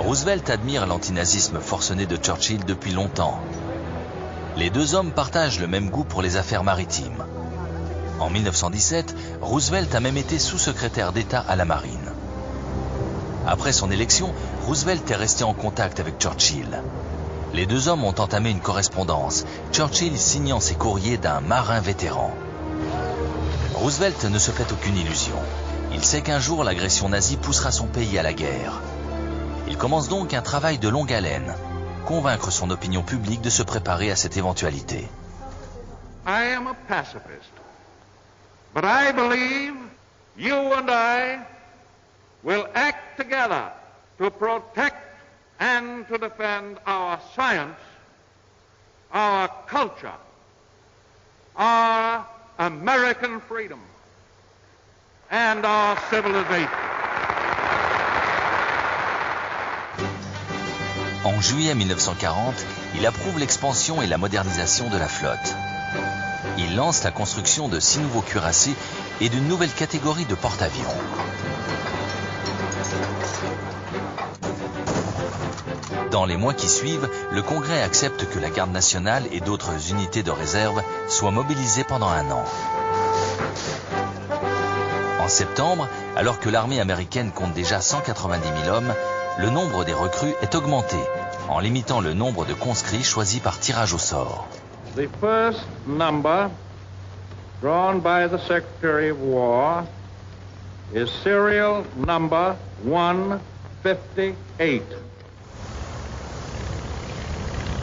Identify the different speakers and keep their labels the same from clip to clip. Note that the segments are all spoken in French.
Speaker 1: Roosevelt admire l'antinazisme forcené de Churchill depuis longtemps. Les deux hommes partagent le même goût pour les affaires maritimes. En 1917, Roosevelt a même été sous-secrétaire d'État à la marine. Après son élection, Roosevelt est resté en contact avec Churchill. Les deux hommes ont entamé une correspondance, Churchill signant ses courriers d'un marin vétéran. Roosevelt ne se fait aucune illusion. Il sait qu'un jour l'agression nazie poussera son pays à la guerre. Il commence donc un travail de longue haleine, convaincre son opinion publique de se préparer à cette éventualité.
Speaker 2: I am a pacifist, but I believe you and I will act together to protect and to defend our science, our culture, our American freedom, and our civilization.
Speaker 1: En juillet 1940, il approuve l'expansion et la modernisation de la flotte. Il lance la construction de 6 nouveaux cuirassés et d'une nouvelle catégorie de porte-avions. Dans les mois qui suivent, le Congrès accepte que la Garde nationale et d'autres unités de réserve soient mobilisées pendant un an. En septembre, alors que l'armée américaine compte déjà 190 000 hommes, le nombre des recrues est augmenté, en limitant le nombre de conscrits choisis par tirage au sort.
Speaker 2: The first number drawn by the Secretary of War is serial number 158.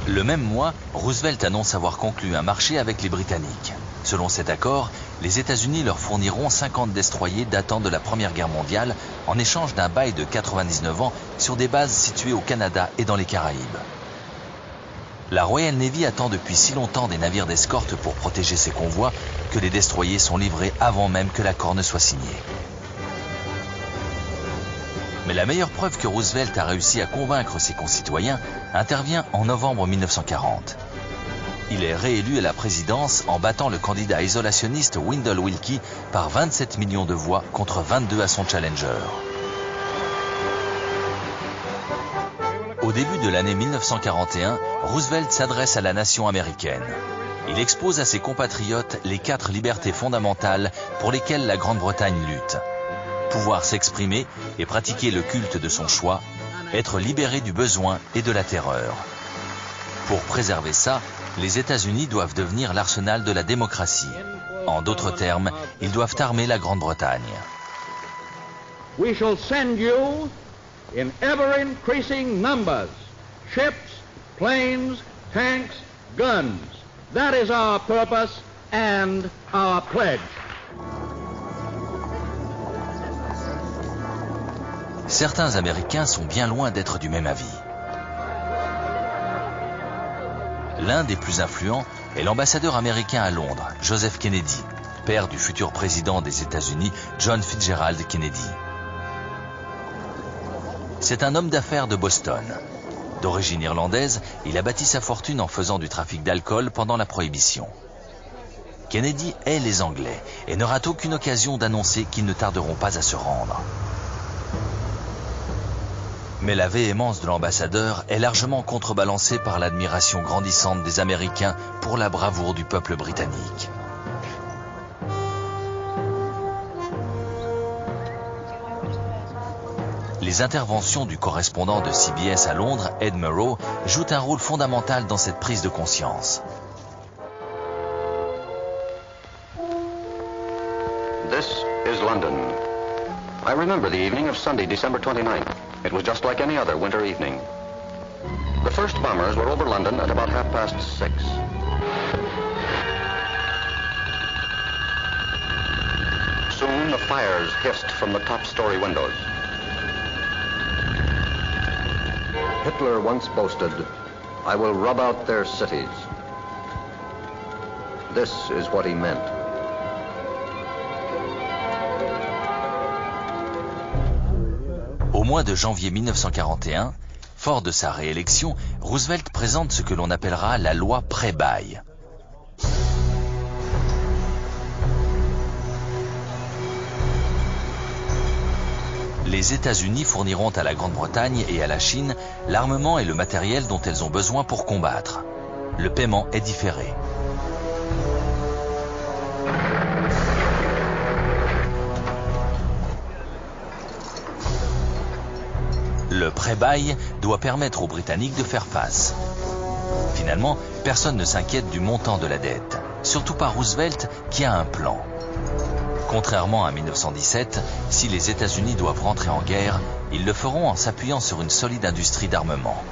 Speaker 1: Le même mois, Roosevelt annonce avoir conclu un marché avec les Britanniques. Selon cet accord, les États-Unis leur fourniront 50 destroyers datant de la Première Guerre mondiale en échange d'un bail de 99 ans sur des bases situées au Canada et dans les Caraïbes. La Royal Navy attend depuis si longtemps des navires d'escorte pour protéger ses convois que les destroyers sont livrés avant même que l'accord ne soit signé. Mais la meilleure preuve que Roosevelt a réussi à convaincre ses concitoyens intervient en novembre 1940. Il est réélu à la présidence en battant le candidat isolationniste Wendell Willkie par 27 millions de voix contre 22 à son challenger. Au début de l'année 1941, Roosevelt s'adresse à la nation américaine. Il expose à ses compatriotes les 4 libertés fondamentales pour lesquelles la Grande-Bretagne lutte. Pouvoir s'exprimer et pratiquer le culte de son choix, être libéré du besoin et de la terreur. Pour préserver ça, les États-Unis doivent devenir l'arsenal de la démocratie. En d'autres termes, ils doivent armer la Grande-Bretagne.
Speaker 2: We shall send you in ever increasing numbers, ships, planes, tanks, guns. That is our purpose and our pledge.
Speaker 1: Certains Américains sont bien loin d'être du même avis. L'un des plus influents est l'ambassadeur américain à Londres, Joseph Kennedy, père du futur président des États-Unis, John Fitzgerald Kennedy. C'est un homme d'affaires de Boston. D'origine irlandaise, il a bâti sa fortune en faisant du trafic d'alcool pendant la Prohibition. Kennedy hait les Anglais et ne rate aucune occasion d'annoncer qu'ils ne tarderont pas à se rendre. Mais la véhémence de l'ambassadeur est largement contrebalancée par l'admiration grandissante des Américains pour la bravoure du peuple britannique. Les interventions du correspondant de CBS à Londres, Ed Murrow, jouent un rôle fondamental dans cette prise de conscience.
Speaker 3: This is London. I remember the evening of Sunday, December 29th. It was just like any other winter evening. The first bombers were over London at about 6:30. Soon the fires hissed from the top-story windows. Hitler once boasted, "I will rub out their cities." This is what he meant.
Speaker 1: Au mois de janvier 1941, fort de sa réélection, Roosevelt présente ce que l'on appellera la loi pré-bail. les États-Unis fourniront à la Grande-Bretagne et à la Chine l'armement et le matériel dont elles ont besoin pour combattre. Le paiement est différé. Le prêt-bail doit permettre aux Britanniques de faire face. Finalement, personne ne s'inquiète du montant de la dette, surtout pas Roosevelt qui a un plan. Contrairement à 1917, si les États-Unis doivent rentrer en guerre, ils le feront en s'appuyant sur une solide industrie d'armement.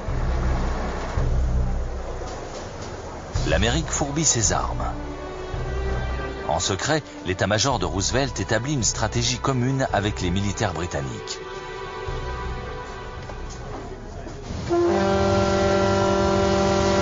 Speaker 1: L'Amérique fourbit ses armes. En secret, l'état-major de Roosevelt établit une stratégie commune avec les militaires britanniques.